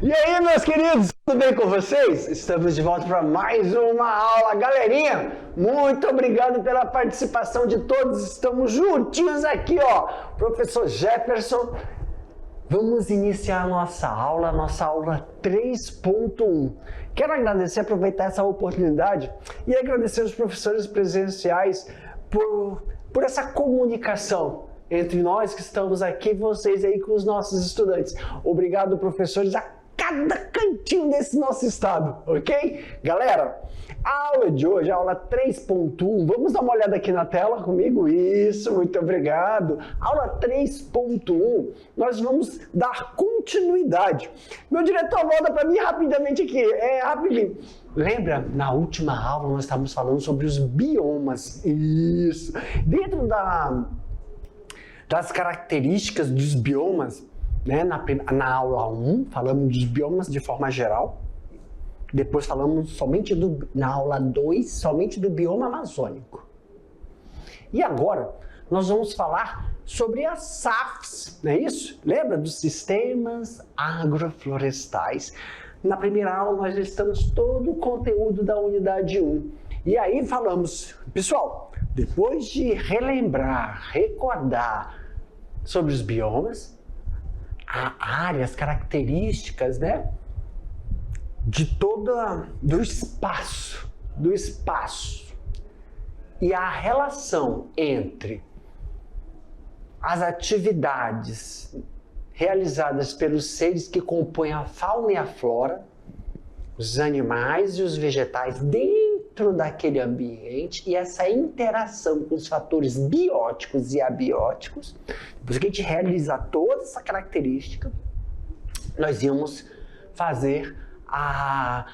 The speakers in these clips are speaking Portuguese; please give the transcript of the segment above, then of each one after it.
E aí, meus queridos, tudo bem com vocês? Estamos de volta para mais uma aula. Galerinha, muito obrigado pela participação de todos. Estamos juntinhos aqui, ó. Professor Jefferson, vamos iniciar a nossa aula 3.1. Quero agradecer, aproveitar essa oportunidade e agradecer os professores presenciais por essa comunicação entre nós que estamos aqui, vocês aí com os nossos estudantes. Obrigado, professores, a cada cantinho desse nosso estado, ok? Galera, a aula de hoje, a aula 3.1, vamos dar uma olhada aqui na tela comigo? Isso, muito obrigado. Aula 3.1, nós vamos dar continuidade. Meu diretor, volta para mim rapidamente aqui, rapidinho. Lembra, na última aula nós estávamos falando sobre os biomas. Isso. Dentro das características dos biomas, né? Na aula 1, falamos dos biomas de forma geral. Depois falamos na aula 2, somente do bioma amazônico. E agora, nós vamos falar sobre as SAFs, não é isso? Lembra dos sistemas agroflorestais? Na primeira aula, nós listamos todo o conteúdo da unidade 1. E aí falamos, pessoal, depois de relembrar, recordar sobre os biomas, a área, as características, né, do espaço e a relação entre as atividades realizadas pelos seres que compõem a fauna e a flora, os animais e os vegetais dentro daquele ambiente, e essa interação com os fatores bióticos e abióticos. Depois que a gente realizar toda essa característica, nós íamos fazer a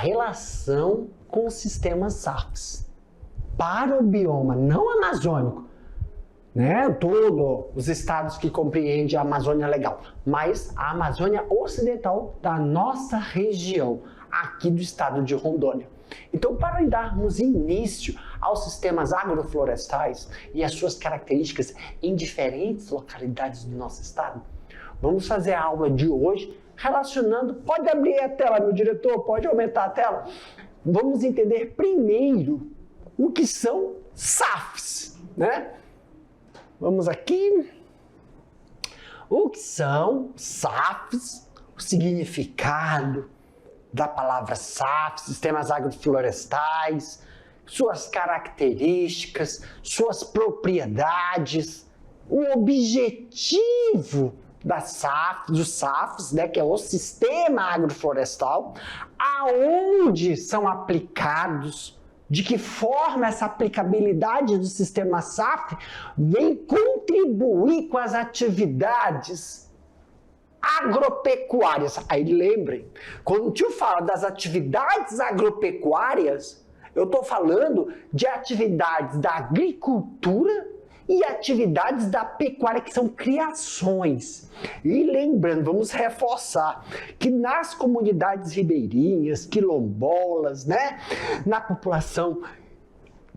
relação com os sistemas SAFs para o bioma não amazônico, né? Todos os estados que compreendem a Amazônia Legal, mas a Amazônia Ocidental da nossa região, aqui do estado de Rondônia. Então, para darmos início aos sistemas agroflorestais e as suas características em diferentes localidades do nosso estado, vamos fazer a aula de hoje relacionando... Pode abrir a tela, meu diretor, pode aumentar a tela. Vamos entender primeiro o que são SAFs, né? Vamos aqui. O que são SAFs, o significado da palavra SAF, sistemas agroflorestais, suas características, suas propriedades, o objetivo dos SAFs, né, que é o sistema agroflorestal, aonde são aplicados, de que forma essa aplicabilidade do sistema SAF vem contribuir com as atividades agropecuárias. Aí lembrem, quando o tio fala das atividades agropecuárias, eu estou falando de atividades da agricultura e atividades da pecuária, que são criações. E lembrando, vamos reforçar que nas comunidades ribeirinhas, quilombolas, né, na população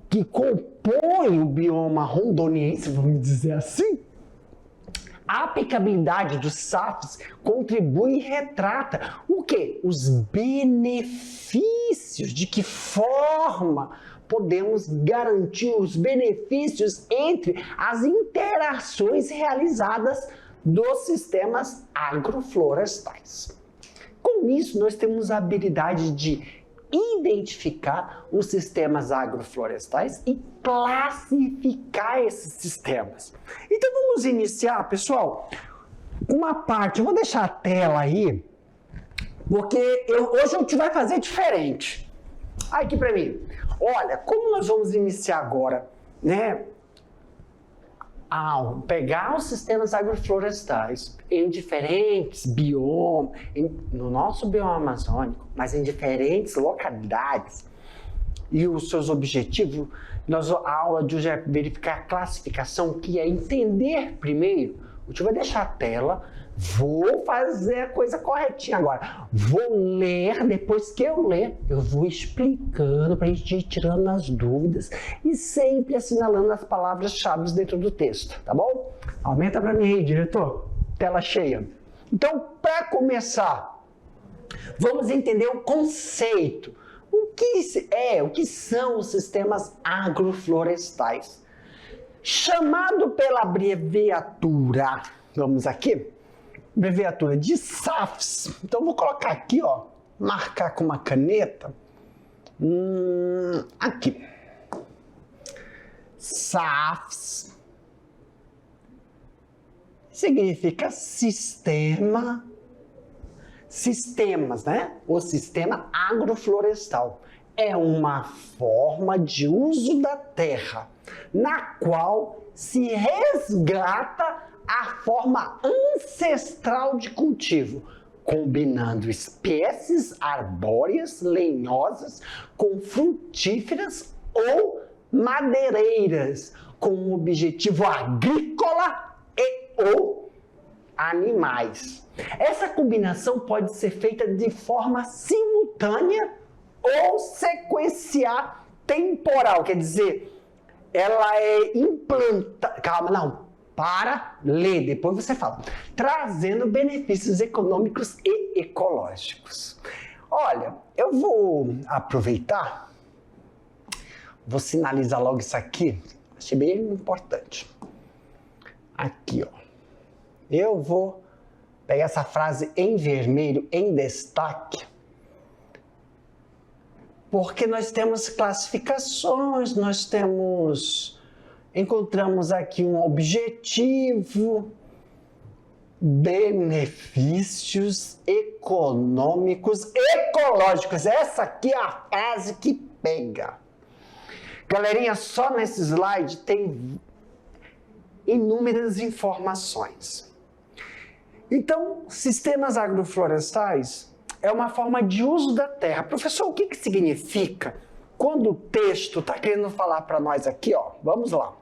que compõe o bioma rondoniense, vamos dizer assim, a aplicabilidade dos SAFs contribui e retrata o quê? Os benefícios, de que forma podemos garantir os benefícios entre as interações realizadas dos sistemas agroflorestais. Com isso, nós temos a habilidade de identificar os sistemas agroflorestais e classificar esses sistemas. Então vamos iniciar, pessoal, uma parte. Eu vou deixar a tela aí, porque hoje a gente vai fazer diferente. Aqui para mim. Olha, como nós vamos iniciar agora, né? Ao pegar os sistemas agroflorestais em diferentes biomas, no nosso bioma amazônico, mas em diferentes localidades, e os seus objetivos, a aula de hoje é verificar a classificação, que é entender primeiro. A gente vai deixar a tela, vou fazer a coisa corretinha agora. Vou ler, depois que eu ler, eu vou explicando para a gente ir tirando as dúvidas e sempre assinalando as palavras-chave dentro do texto, tá bom? Aumenta para mim aí, diretor. Tela cheia. Então, para começar, vamos entender o conceito. O que são os sistemas agroflorestais? Chamado pela abreviatura, vamos aqui, abreviatura de SAFs. Então, vou colocar aqui, ó, marcar com uma caneta, aqui. SAFs significa sistemas, né? O sistema agroflorestal é uma forma de uso da terra na qual se resgata a forma ancestral de cultivo, combinando espécies arbóreas, lenhosas, com frutíferas ou madeireiras, com um objetivo agrícola ou animais. Essa combinação pode ser feita de forma simultânea ou sequencial temporal, quer dizer, ela é implantada. Calma, não. Para ler, depois você fala. Trazendo benefícios econômicos e ecológicos. Olha, eu vou aproveitar, vou sinalizar logo isso aqui, achei bem importante. Aqui, ó. Eu vou pegar essa frase em vermelho, em destaque, porque nós temos classificações, encontramos aqui um objetivo, benefícios econômicos, ecológicos. Essa aqui é a frase que pega. Galerinha, só nesse slide tem inúmeras informações. Então, sistemas agroflorestais é uma forma de uso da terra. Professor, o que significa quando o texto está querendo falar para nós aqui, ó? Vamos lá.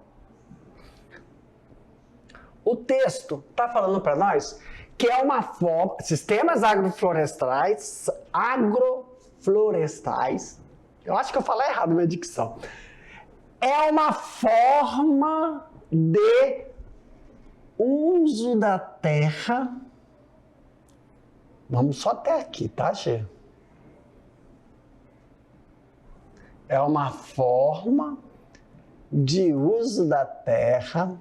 O texto está falando para nós que é uma forma, sistemas agroflorestais, eu acho que eu falei errado na minha dicção, é uma forma de uso da terra. Vamos só até aqui, tá, Gê? É uma forma de uso da terra.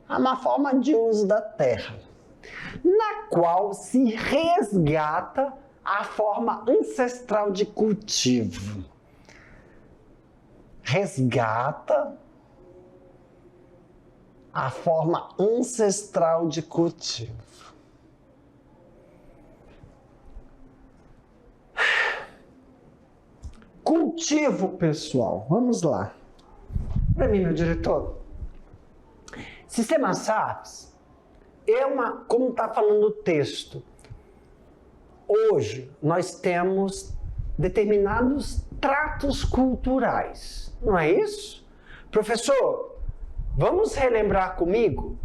É uma forma de uso da terra, na qual se resgata a forma ancestral de cultivo. Resgata a forma ancestral de cultivo. Cultivo, pessoal. Vamos lá. Para mim, meu diretor, sistema SAFs é como está falando o texto. Hoje, nós temos determinados tratos culturais. Não é isso? Professor, vamos relembrar comigo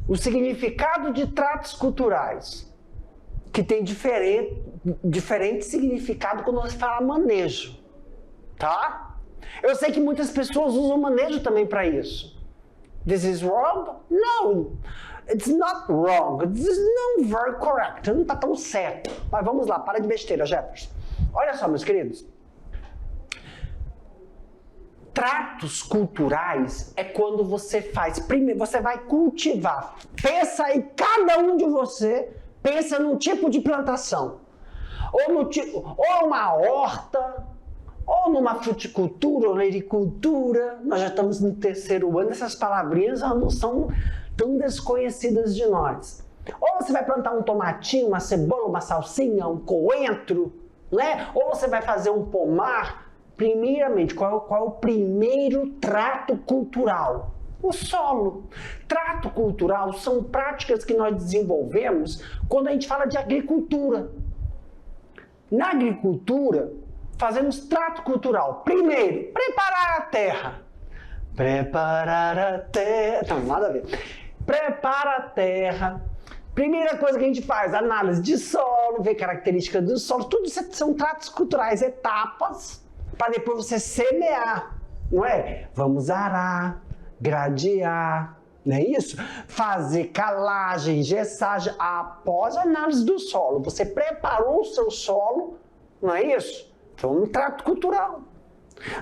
o significado de tratos culturais, que tem diferente significado quando você fala manejo, tá? Eu sei que muitas pessoas usam manejo também para isso. This is wrong? No, it's not wrong. This is not very correct. Não está tão certo. Mas vamos lá, para de besteira, Jefferson. Olha só, meus queridos. Tratos culturais é quando você faz, primeiro você vai cultivar. Pensa aí, cada um de você pensa num tipo de plantação. Ou uma horta, ou numa fruticultura, ou na agricultura. Nós já estamos no 3º ano, essas palavrinhas não são tão desconhecidas de nós. Ou você vai plantar um tomatinho, uma cebola, uma salsinha, um coentro, né? Ou você vai fazer um pomar. Primeiramente, qual é o primeiro trato cultural? O solo. Trato cultural são práticas que nós desenvolvemos quando a gente fala de agricultura. Na agricultura, fazemos trato cultural. Primeiro, preparar a terra. Preparar a terra. Não, nada a ver. Prepara a terra. Primeira coisa que a gente faz, análise de solo, ver características do solo. Tudo isso são tratos culturais, etapas, para depois você semear, não é? Vamos arar, gradear, não é isso? Fazer calagem, gessagem, após a análise do solo. Você preparou o seu solo, não é isso? Então, um trato cultural.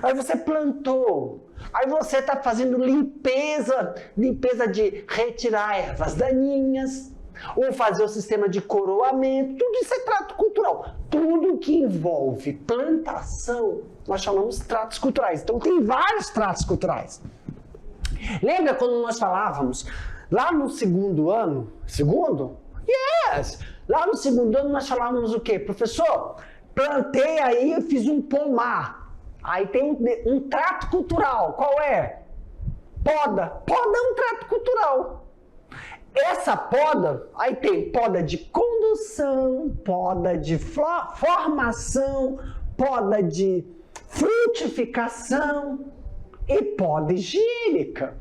Aí você plantou, aí você está fazendo limpeza de retirar ervas daninhas, ou fazer o sistema de coroamento, tudo isso é trato cultural. Tudo que envolve plantação, nós chamamos de tratos culturais. Então tem vários tratos culturais. Lembra quando nós falávamos, lá no segundo ano, Yes! Lá no segundo ano nós falávamos o quê? Professor, plantei aí e fiz um pomar. Aí tem um trato cultural. Qual é? Poda. Poda é um trato cultural. Essa poda, aí tem poda de condução, poda de formação, poda de frutificação e poda higiênica.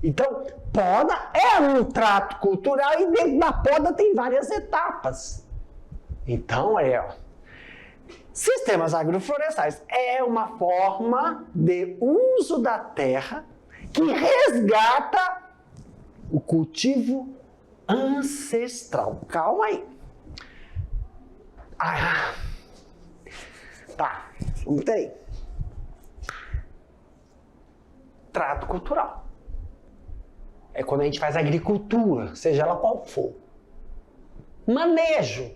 Então, poda é um trato cultural e dentro da poda tem várias etapas. Então, sistemas agroflorestais é uma forma de uso da terra que resgata o cultivo ancestral. Calma aí. Tá, vamos ter aí. Trato cultural. É quando a gente faz agricultura, seja ela qual for. Manejo.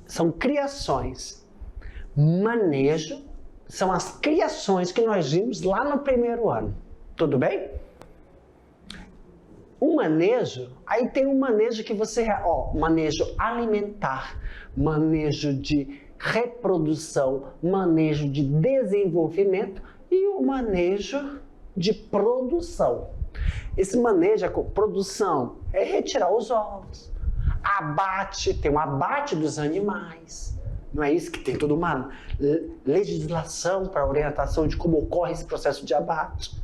São criações. Manejo são as criações que nós vimos lá no primeiro ano. Tudo bem? O manejo, aí tem um manejo que você, manejo alimentar, manejo de reprodução, manejo de desenvolvimento e o manejo de produção. Esse manejo, a produção, é retirar os ovos, abate, tem um abate dos animais. Não é isso que tem toda uma legislação para orientação de como ocorre esse processo de abate.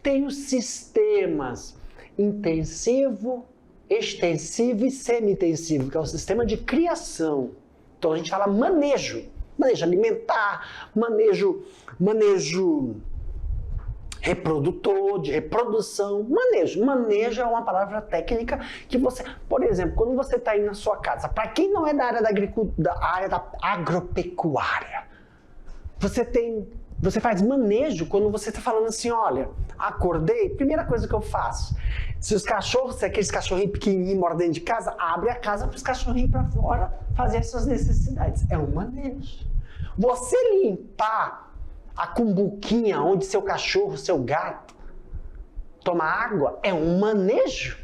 Tem os sistemas intensivo, extensivo e semi-intensivo, que é o sistema de criação. Então a gente fala manejo alimentar, manejo reprodutor, de reprodução, manejo é uma palavra técnica que você, por exemplo, quando você está aí na sua casa, para quem não é da área da área da agropecuária, você faz manejo quando você está falando assim, olha, acordei, primeira coisa que eu faço, se aqueles cachorrinhos pequenininhos moram dentro de casa, abre a casa para os cachorrinhos para fora fazer as suas necessidades. É um manejo. Você limpar a cumbuquinha onde seu cachorro, seu gato toma água, é um manejo.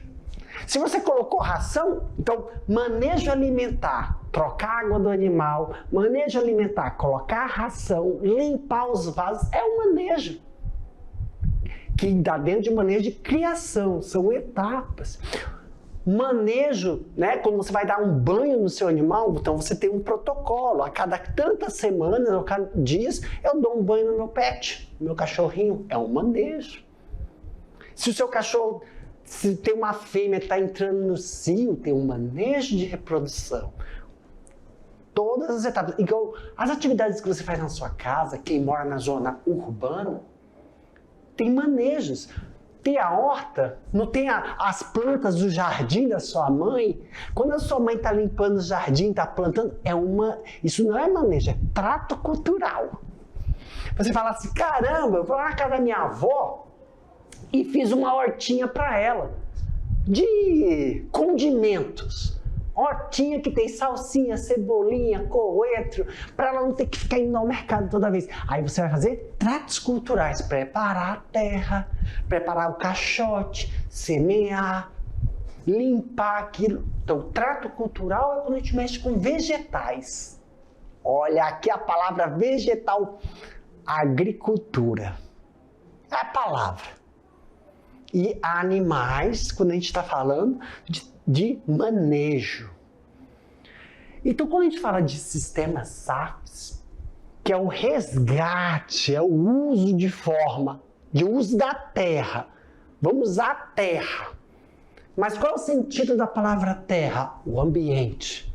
Se você colocou ração, então manejo alimentar, trocar a água do animal, manejo alimentar, colocar a ração, limpar os vasos, é um manejo. Que dá dentro de manejo de criação, são etapas. Manejo, né, quando você vai dar um banho no seu animal, então você tem um protocolo. A cada tantas semanas, ou cada dias, eu dou um banho no meu pet, no meu cachorrinho. É um manejo. Se o seu cachorro, se tem uma fêmea que está entrando no cio, tem um manejo de reprodução. Todas as etapas. Então, as atividades que você faz na sua casa, quem mora na zona urbana, tem manejos. Tem a horta, não tem as plantas do jardim da sua mãe? Quando a sua mãe está limpando o jardim, está plantando, isso não é manejo, é trato cultural. Você fala assim, caramba, eu vou lá na casa da minha avó e fiz uma hortinha para ela de condimentos. Hortinha que tem salsinha, cebolinha, coentro, para ela não ter que ficar indo ao mercado toda vez. Aí você vai fazer tratos culturais, preparar a terra, preparar o caixote, semear, limpar aquilo. Então, trato cultural é quando a gente mexe com vegetais. Olha, aqui a palavra vegetal, agricultura. É a palavra. E animais, quando a gente está falando de manejo. Então, quando a gente fala de sistemas SAFs, que é o resgate, é o uso de forma, de uso da terra. Vamos usar a terra. Mas qual é o sentido da palavra terra? O ambiente.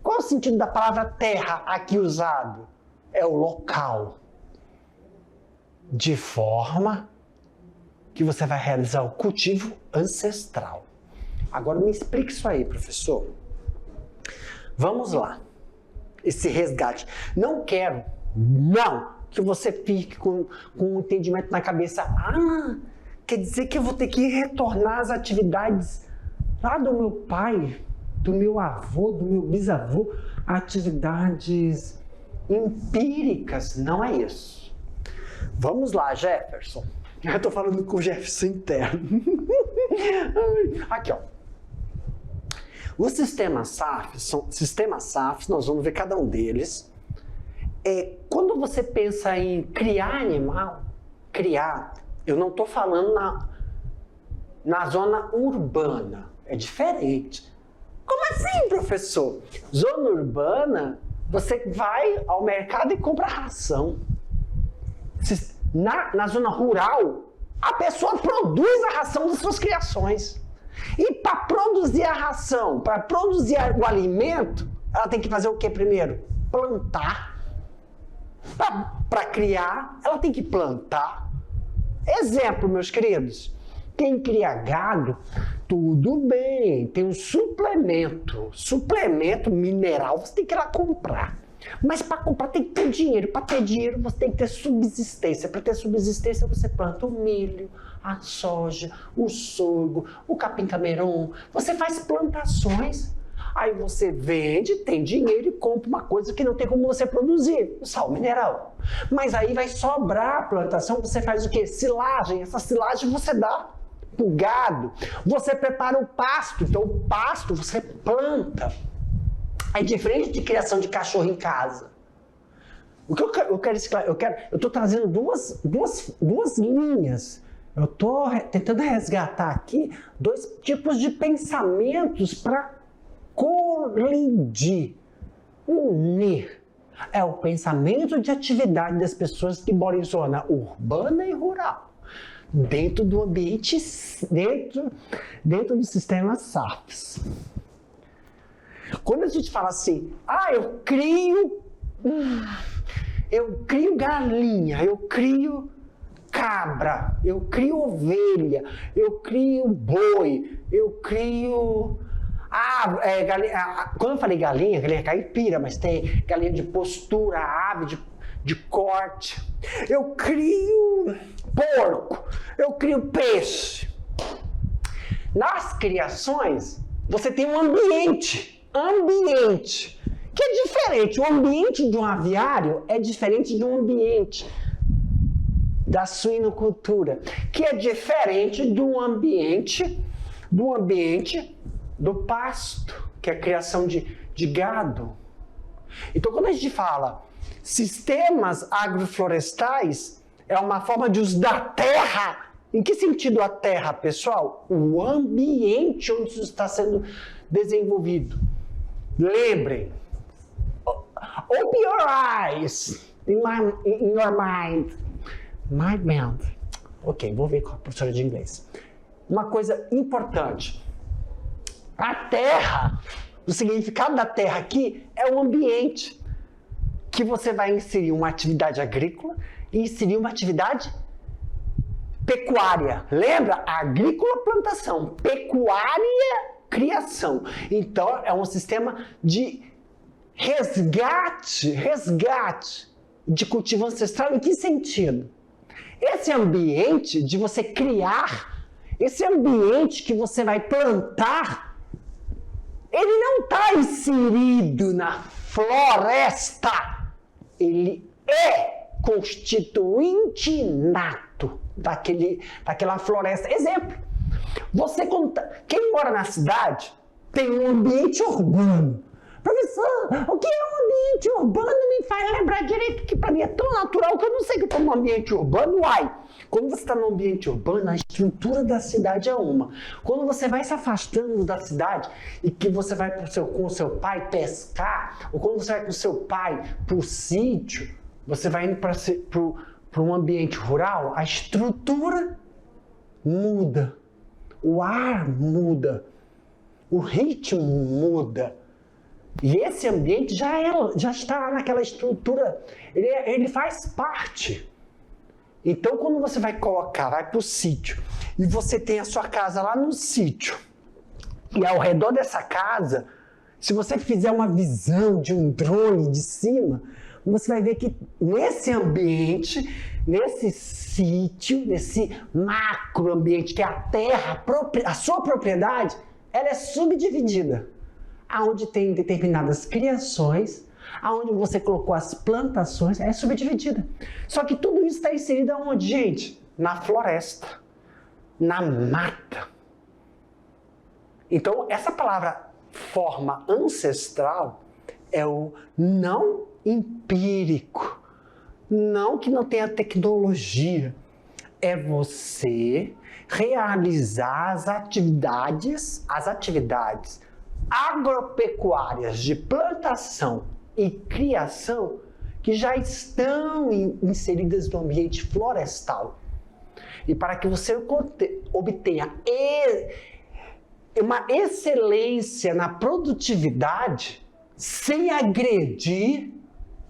Qual é o sentido da palavra terra aqui usado? É o local. De forma que você vai realizar o cultivo ancestral. Agora me explique isso aí, professor. Vamos lá. Esse resgate. Não quero, não, que você fique com um entendimento na cabeça. Ah, quer dizer que eu vou ter que retornar às atividades lá do meu pai, do meu avô, do meu bisavô, atividades empíricas. Não é isso. Vamos lá, Jefferson. Eu estou falando com o Jefferson interno. Aqui, ó. Os sistemas SAFs são sistemas SAFs, nós vamos ver cada um deles. Quando você pensa em criar animal, eu não estou falando na zona urbana, é diferente. Como assim, professor? Zona urbana, você vai ao mercado e compra ração. Na zona rural, a pessoa produz a ração das suas criações. E para produzir a ração, para produzir o alimento, ela tem que fazer o que primeiro? Plantar. Para criar, ela tem que plantar. Exemplo, meus queridos. Quem cria gado, tudo bem, tem um suplemento. Suplemento mineral, você tem que ir lá comprar. Mas para comprar tem que ter dinheiro. Para ter dinheiro, você tem que ter subsistência. Para ter subsistência, você planta o milho, a soja, o sorgo, o capim-camerum. Você faz plantações. Aí você vende, tem dinheiro e compra uma coisa que não tem como você produzir, o sal mineral. Mas aí vai sobrar a plantação, você faz o quê? Silagem. Essa silagem você dá pro gado. Você prepara o pasto. Então o pasto você planta. É diferente de criação de cachorro em casa. O que eu estou trazendo duas linhas. Eu estou tentando resgatar aqui dois tipos de pensamentos para colidir, unir. É o pensamento de atividade das pessoas que moram em zona urbana e rural, dentro do ambiente, dentro do sistema SAFs. Quando a gente fala assim, eu crio galinha, eu crio cabra, eu crio ovelha, eu crio boi, eu crio... quando eu falei galinha caipira, mas tem galinha de postura, ave de corte. Eu crio porco, eu crio peixe. Nas criações, você tem um ambiente que é diferente. O ambiente de um aviário é diferente de um ambiente da suinocultura, que é diferente do ambiente do pasto, que é a criação de gado. Então, quando a gente fala sistemas agroflorestais, é uma forma de uso da terra. Em que sentido a terra, pessoal? O ambiente onde isso está sendo desenvolvido. Lembrem, open your eyes in your mind. My mind. Ok, vou ver com a professora de inglês. Uma coisa importante. A terra, o significado da terra aqui é o ambiente que você vai inserir uma atividade agrícola e inserir uma atividade pecuária. Lembra? Agrícola, plantação. Pecuária, criação. Então, é um sistema de resgate de cultivo ancestral. Em que sentido? Esse ambiente de você criar, esse ambiente que você vai plantar, ele não está inserido na floresta. Ele é constituinte nato daquela floresta. Exemplo, quem mora na cidade tem um ambiente urbano. Professor, o que é um ambiente urbano? Me faz lembrar direito, que para mim é tão natural que eu não sei que eu estou num ambiente urbano. Quando você está num ambiente urbano, a estrutura da cidade é uma. Quando você vai se afastando da cidade e que você vai com o seu pai pescar, ou quando você vai com o seu pai para o sítio, você vai indo para um ambiente rural, a estrutura muda, o ar muda, o ritmo muda. E esse ambiente já está naquela estrutura, ele faz parte. Então, quando você vai para o sítio, e você tem a sua casa lá no sítio, e ao redor dessa casa, se você fizer uma visão de um drone de cima, você vai ver que nesse ambiente, nesse sítio, nesse macro ambiente que é a terra, a sua propriedade, ela é subdividida. Aonde tem determinadas criações, aonde você colocou as plantações, é subdividida. Só que tudo isso está inserido aonde, gente? Na floresta, na mata. Então, essa palavra forma ancestral é o não empírico, não que não tenha tecnologia, é você realizar as atividades agropecuárias de plantação e criação que já estão inseridas no ambiente florestal. E para que você obtenha uma excelência na produtividade, sem agredir,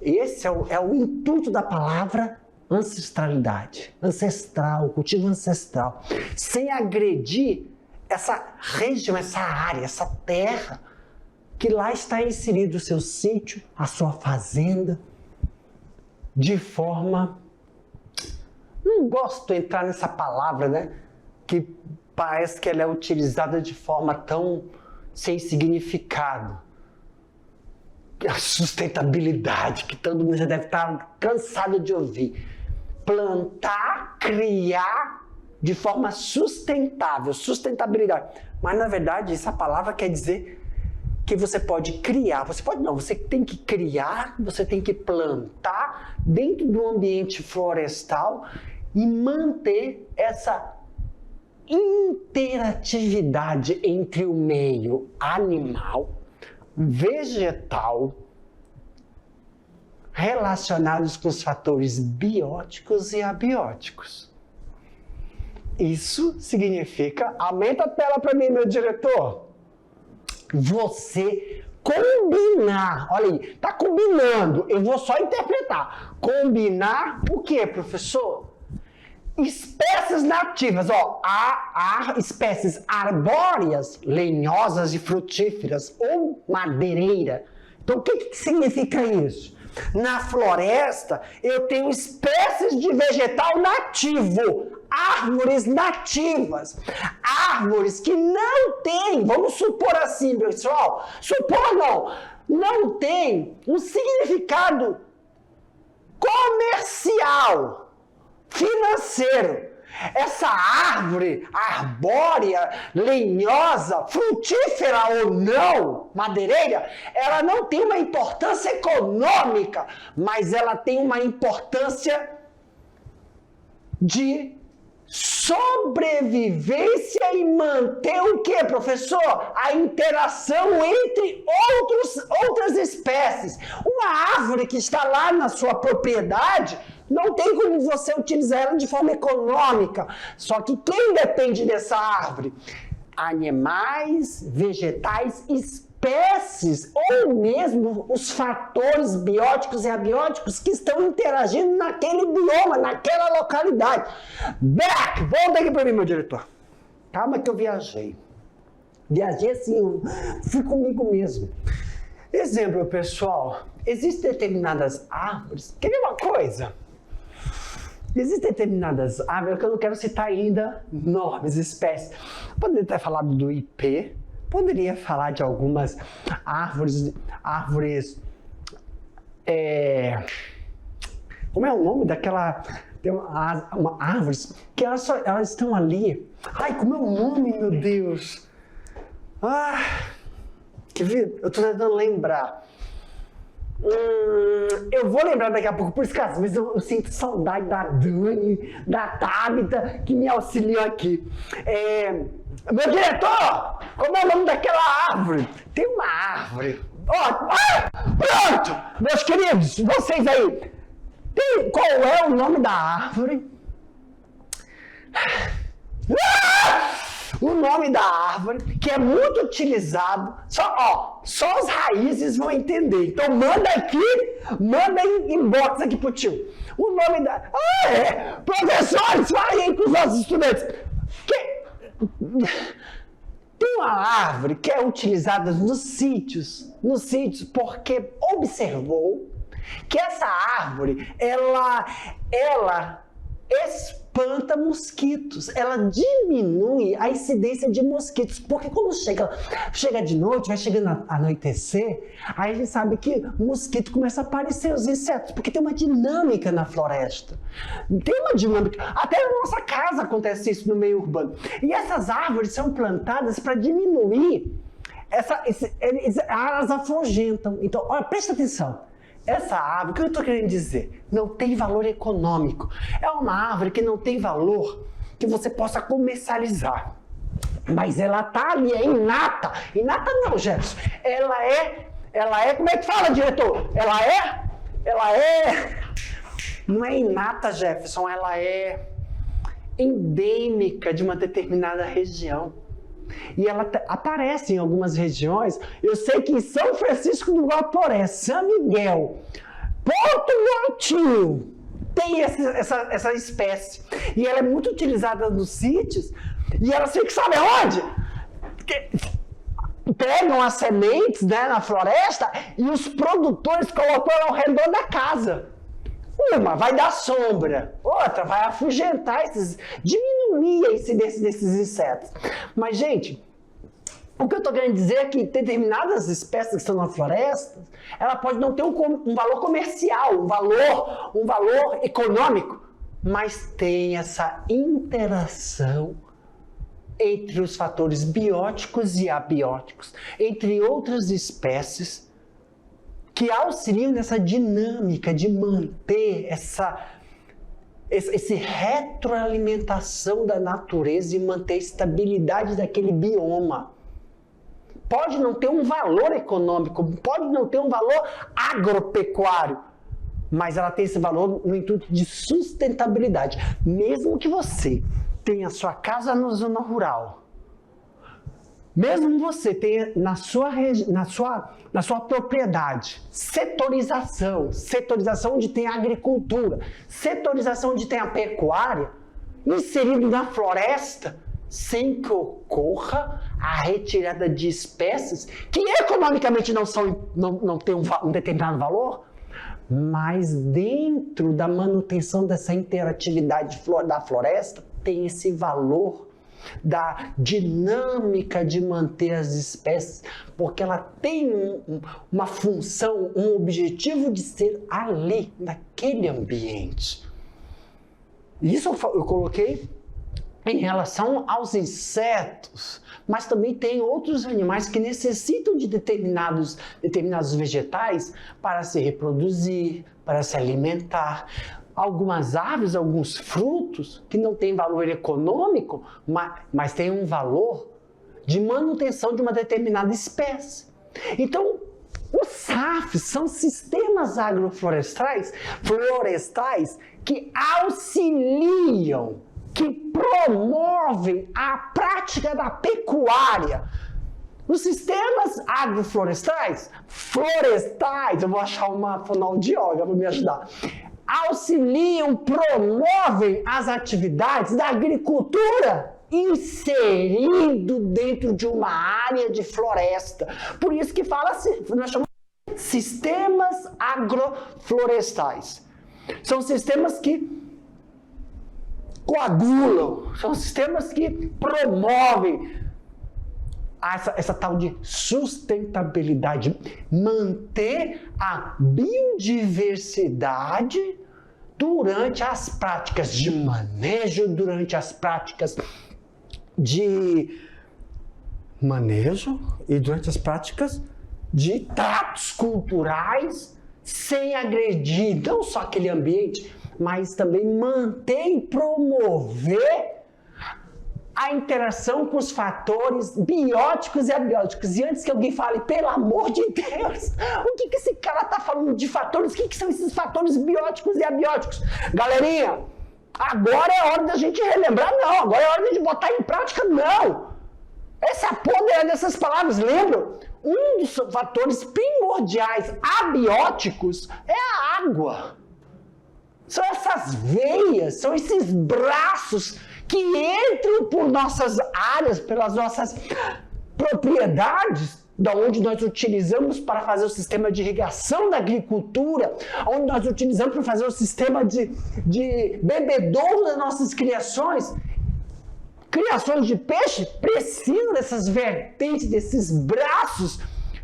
esse é o intuito da palavra ancestralidade, ancestral, cultivo ancestral, sem agredir essa região, essa área, essa terra, que lá está inserido o seu sítio, a sua fazenda, de forma... Não gosto de entrar nessa palavra, né? Que parece que ela é utilizada de forma tão sem significado. A sustentabilidade, que todo mundo já deve estar cansado de ouvir. Plantar, criar de forma sustentável, sustentabilidade. Mas, na verdade, essa palavra quer dizer que você pode criar. Você pode não, você tem que criar, você tem que plantar dentro do ambiente florestal e manter essa interatividade entre o meio animal, vegetal, relacionados com os fatores bióticos e abióticos. Isso significa, aumenta a tela para mim, meu diretor, você combinar, olha aí, tá combinando, eu vou só interpretar, combinar o que, professor? Espécies nativas, ó, há espécies arbóreas, lenhosas e frutíferas, ou madeireira. Então, o que significa isso? Na floresta, eu tenho espécies de vegetal nativo, árvores nativas, árvores que não têm, vamos supor assim, pessoal, não tem um significado comercial, financeiro. Essa árvore arbórea, lenhosa, frutífera ou não, madeireira, ela não tem uma importância econômica, mas ela tem uma importância de sobrevivência e manter o que, professor? A interação entre outras espécies. Uma árvore que está lá na sua propriedade, não tem como você utilizar ela de forma econômica. Só que quem depende dessa árvore? Animais, vegetais, espécies, ou mesmo os fatores bióticos e abióticos que estão interagindo naquele bioma, naquela localidade. Back! Volta aqui para mim, meu diretor. Calma que eu viajei. Viajei assim, fui comigo mesmo. Exemplo, pessoal, existem determinadas árvores. Quer ver uma coisa? Existem determinadas árvores que eu não quero citar ainda, nomes, espécies. Poderia ter falado do ipê, poderia falar de algumas árvores, como é o nome daquela, tem uma árvores que elas estão ali. Ai, como é o nome, meu Deus? Quer ver? Eu estou tentando lembrar. Eu vou lembrar daqui a pouco, por isso que às vezes eu sinto saudade da Dani, da Tabita, que me auxiliam aqui. Meu diretor, como é o nome daquela árvore? Tem uma árvore. Pronto! Meus queridos, vocês aí, qual é o nome da árvore? O nome da árvore, que é muito utilizado, só as raízes vão entender. Então manda em inbox aqui pro tio. O nome da... Professores, falem aí com os nossos estudantes. Tem uma árvore que é utilizada nos sítios, porque observou que essa árvore, ela espanta mosquitos, ela diminui a incidência de mosquitos, porque quando chega de noite, vai chegando a anoitecer, aí a gente sabe que o mosquito começa a aparecer, os insetos, porque tem uma dinâmica na floresta, tem uma dinâmica, até na nossa casa acontece isso no meio urbano, e essas árvores são plantadas para diminuir, elas afugentam, então, olha, presta atenção. Essa árvore, o que eu estou querendo dizer? Não tem valor econômico. É uma árvore que não tem valor que você possa comercializar. Mas ela está ali, é inata. Inata não, Jefferson. Ela é, como é que fala, diretor? Não é inata, Jefferson, ela é endêmica de uma determinada região. E ela aparece em algumas regiões. Eu sei que em São Francisco do Guaporé, São Miguel, Porto Murtinho, tem essa espécie. E ela é muito utilizada nos sítios. E ela fica, sabe onde? Pegam as sementes, né, na floresta e os produtores colocam ao redor da casa. Uma vai dar sombra, outra vai afugentar diminuir a incidência desses insetos. Mas, gente, o que eu estou querendo dizer é que determinadas espécies que estão na floresta, ela pode não ter um valor comercial, um valor econômico, mas tem essa interação entre os fatores bióticos e abióticos, entre outras espécies, que auxiliam nessa dinâmica de manter essa retroalimentação da natureza e manter a estabilidade daquele bioma. Pode não ter um valor econômico, pode não ter um valor agropecuário, mas ela tem esse valor no intuito de sustentabilidade. Mesmo que você tenha a sua casa na zona rural, mesmo você tenha na sua propriedade setorização onde tem a agricultura, setorização onde tem a pecuária, inserido na floresta, sem que ocorra a retirada de espécies que economicamente não têm um determinado valor, mas dentro da manutenção dessa interatividade da floresta tem esse valor da dinâmica de manter as espécies, porque ela tem uma função, um objetivo de ser ali, naquele ambiente. Isso eu coloquei em relação aos insetos, mas também tem outros animais que necessitam de determinados vegetais para se reproduzir, para se alimentar. Algumas aves, alguns frutos que não têm valor econômico, mas têm um valor de manutenção de uma determinada espécie. Então, os SAFs são sistemas agroflorestais que auxiliam, que promovem a prática da pecuária. Os sistemas agroflorestais, eu vou achar uma fonoaudióloga para me ajudar, auxiliam, promovem as atividades da agricultura inserindo dentro de uma área de floresta. Por isso que nós chamamos de sistemas agroflorestais. São sistemas que coagulam, são sistemas que promovem essa tal de sustentabilidade, manter a biodiversidade durante as práticas de manejo, durante as práticas de manejo e durante as práticas de tratos culturais, sem agredir não só aquele ambiente, mas também manter e promover a interação com os fatores bióticos e abióticos. E antes que alguém fale, pelo amor de Deus, o que esse cara está falando de fatores? O que são esses fatores bióticos e abióticos? Galerinha, agora é hora da gente relembrar? Não. Agora é hora de botar em prática? Não. Essa é a poder dessas palavras. Lembram? Um dos fatores primordiais abióticos é a água. São essas veias, são esses braços que entram por nossas áreas, pelas nossas propriedades, da onde nós utilizamos para fazer o sistema de irrigação da agricultura, onde nós utilizamos para fazer o sistema de bebedouro das nossas criações. Criações de peixe precisam dessas vertentes, desses braços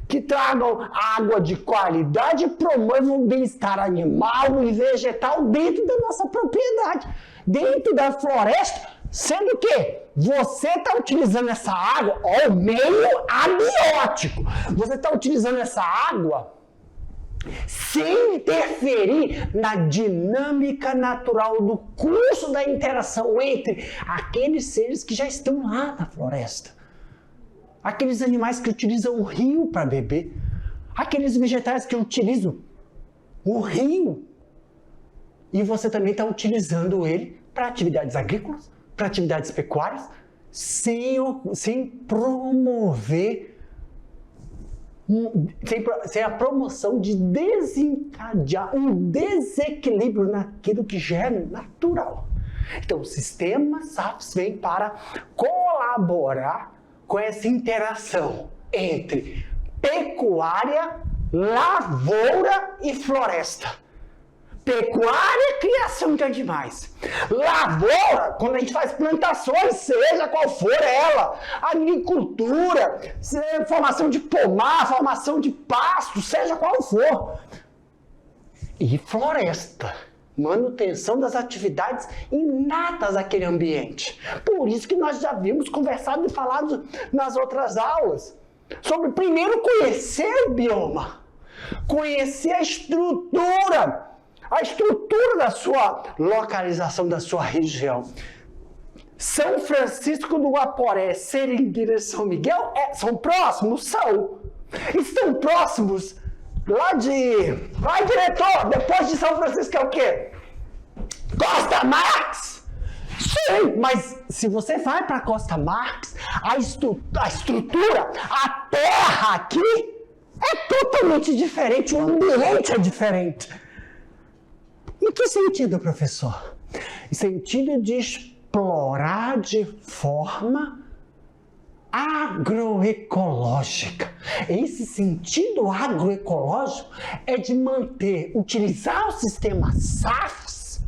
que tragam água de qualidade e promovam o bem-estar animal e vegetal dentro da nossa propriedade, dentro da floresta, sendo que você está utilizando essa água, ó, o meio abiótico, você está utilizando essa água sem interferir na dinâmica natural do curso da interação entre aqueles seres que já estão lá na floresta. Aqueles animais que utilizam o rio para beber, aqueles vegetais que utilizam o rio. E você também está utilizando ele para atividades agrícolas, para atividades pecuárias, sem promover, sem a promoção de desencadear um desequilíbrio naquilo que já é natural. Então, o sistema SAFs vem para colaborar com essa interação entre pecuária, lavoura e floresta. Pecuária, criação de animais. Lavoura, quando a gente faz plantações, seja qual for ela, agricultura, formação de pomar, formação de pasto, seja qual for. E floresta, manutenção das atividades inatas daquele ambiente. Por isso que nós já vimos conversado e falado nas outras aulas sobre primeiro conhecer o bioma, conhecer a estrutura da sua localização, da sua região. São Francisco do Guaporé, Seringueira e São Miguel são próximos? São. Estão próximos lá, diretor, depois de São Francisco é o quê? Costa Marques? Sim, mas se você vai para Costa Marques, a estrutura, a terra aqui é totalmente diferente, o ambiente é diferente. Em que sentido, professor? Em sentido de explorar de forma agroecológica. Esse sentido agroecológico é de utilizar o sistema SAFs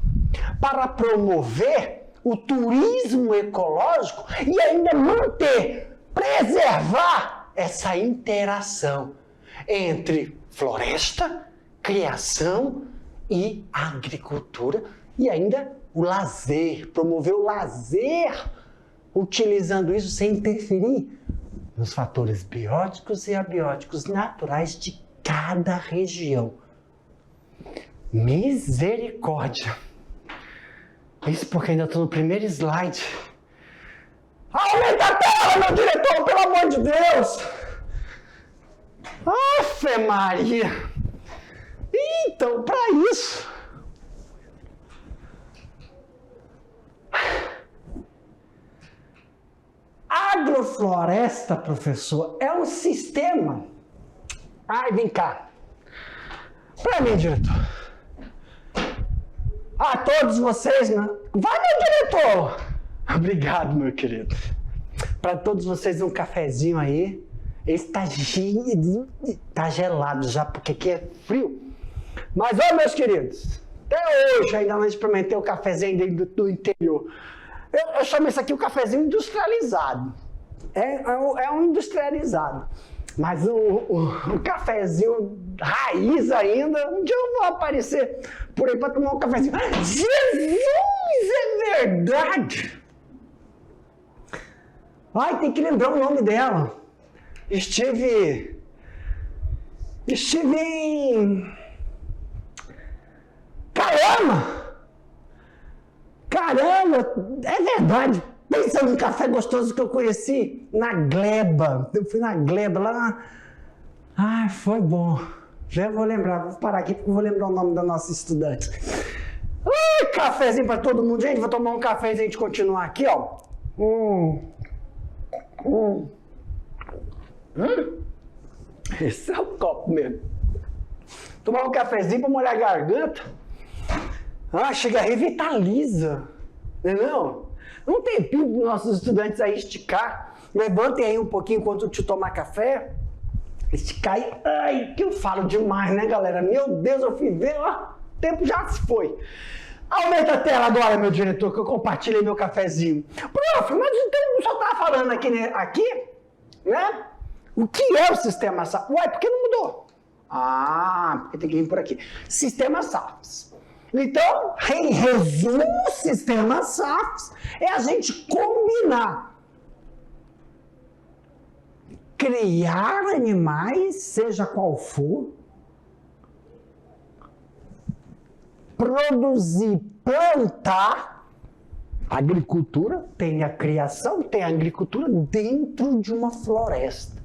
para promover o turismo ecológico e ainda preservar essa interação entre floresta, criação e agricultura, e ainda o lazer, promover o lazer, utilizando isso sem interferir nos fatores bióticos e abióticos naturais de cada região. Misericórdia! Isso porque ainda estou no primeiro slide. Aumenta a tela, meu diretor, pelo amor de Deus! Afe Maria! Então, para isso, agrofloresta, professor, é um sistema. Ai, vem cá. Para mim, diretor. A todos vocês, né? Vai, meu diretor! Obrigado, meu querido. Para todos vocês, um cafezinho aí. Esse tá gelado já, porque aqui é frio. Mas, ó, meus queridos, até hoje ainda não experimentei o cafezinho do interior. Eu chamo isso aqui o cafezinho industrializado. É um industrializado. Mas o cafezinho raiz ainda, um dia eu vou aparecer por aí para tomar um cafezinho. Jesus, é verdade! Ai, tem que lembrar o nome dela. Estive em... Caramba, é verdade. Pensando no café gostoso que eu conheci na Gleba. Eu fui na Gleba lá. Ai, foi bom. Já vou lembrar, vou parar aqui porque eu vou lembrar o nome da nossa estudante. Ai, cafezinho para todo mundo. Gente, vou tomar um cafezinho e a gente continuar aqui, ó. Esse é o copo mesmo. Tomar um cafezinho para molhar a garganta. Chega, revitaliza. Entendeu? Um tempinho para os nossos estudantes aí esticar. Levantem aí um pouquinho enquanto te tomar café. Esticar e... Ai, que eu falo demais, né, galera? Meu Deus, eu fui ver, ó. O tempo já se foi. Aumenta a tela agora, meu diretor, que eu compartilhei meu cafezinho. Prof, mas então só tá falando aqui, né? O que é o sistema SAFs? Ué, por que não mudou? Porque tem que vir por aqui. Sistema SAFs. Então, em resumo, o sistema SAFs é a gente combinar. Criar animais, seja qual for, produzir, plantar, agricultura, tem a criação, tem a agricultura dentro de uma floresta.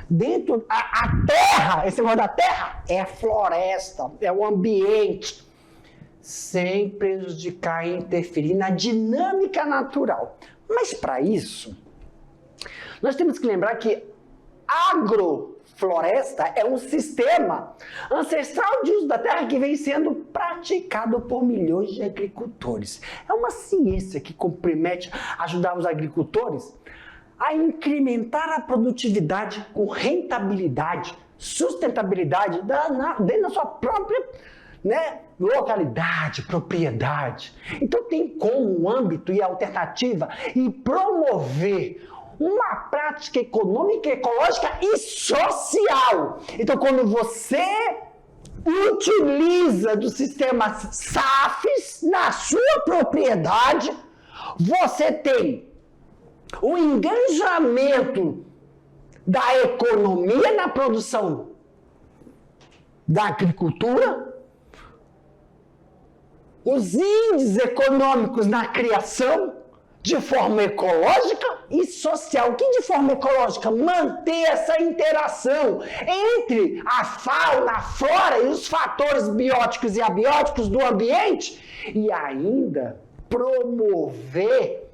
Dentro, a terra, esse negócio da terra é a floresta, é o ambiente, sem prejudicar e interferir na dinâmica natural. Mas para isso, nós temos que lembrar que agrofloresta é um sistema ancestral de uso da terra que vem sendo praticado por milhões de agricultores. É uma ciência que compromete ajudar os agricultores a incrementar a produtividade com rentabilidade, sustentabilidade dentro da sua própria localidade, propriedade. Então tem como âmbito e alternativa e promover uma prática econômica, ecológica e social. Então, quando você utiliza do sistema SAFs na sua propriedade, você tem o engajamento da economia na produção da agricultura, os índices econômicos na criação, de forma ecológica e social. Que de forma ecológica? Manter essa interação entre a fauna, a flora e os fatores bióticos e abióticos do ambiente e ainda promover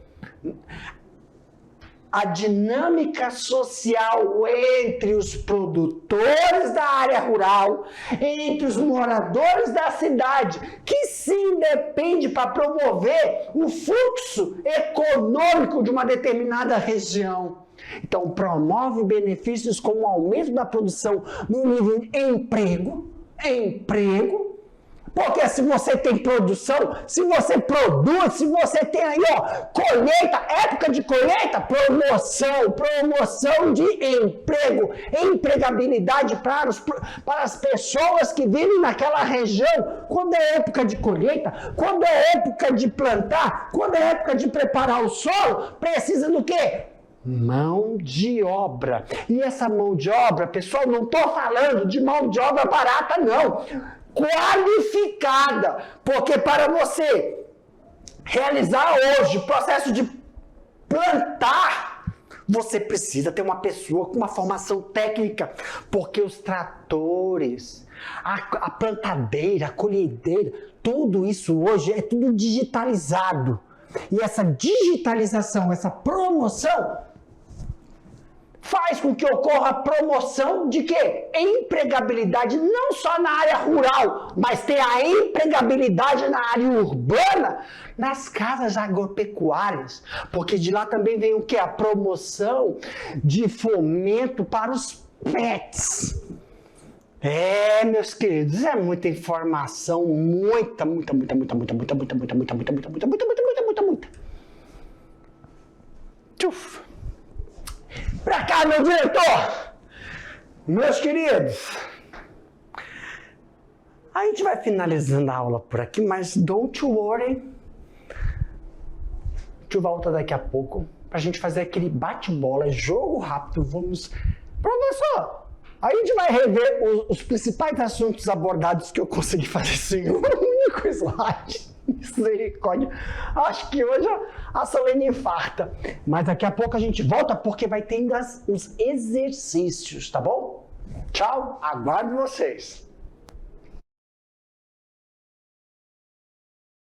a dinâmica social entre os produtores da área rural, entre os moradores da cidade, que sim depende para promover o fluxo econômico de uma determinada região. Então, promove benefícios como o aumento da produção no nível de emprego, porque se você tem produção, se você produz, se você tem aí, colheita, época de colheita, promoção de emprego, empregabilidade para as pessoas que vivem naquela região, quando é época de colheita, quando é época de plantar, quando é época de preparar o solo, precisa do quê? Mão de obra. E essa mão de obra, pessoal, não estou falando de mão de obra barata, não. Qualificada, porque para você realizar hoje o processo de plantar, você precisa ter uma pessoa com uma formação técnica, porque os tratores, a plantadeira, a colhedeira, tudo isso hoje é tudo digitalizado. E essa digitalização, essa promoção faz com que ocorra a promoção de quê? Empregabilidade não só na área rural, mas tem a empregabilidade na área urbana, nas casas agropecuárias, porque de lá também vem o quê? A promoção de fomento para os pets. Meus queridos, é muita informação, muita. Tchuf. Pra cá, meu diretor! Meus queridos, a gente vai finalizando a aula por aqui, mas don't worry. A gente volta daqui a pouco pra gente fazer aquele bate-bola, jogo rápido. Professor, a gente vai rever os principais assuntos abordados que eu consegui fazer sem um único slide. Misericórdia. Acho que hoje a Solene infarta. Mas daqui a pouco a gente volta porque vai ter ainda os exercícios, tá bom? Tchau, aguardo vocês.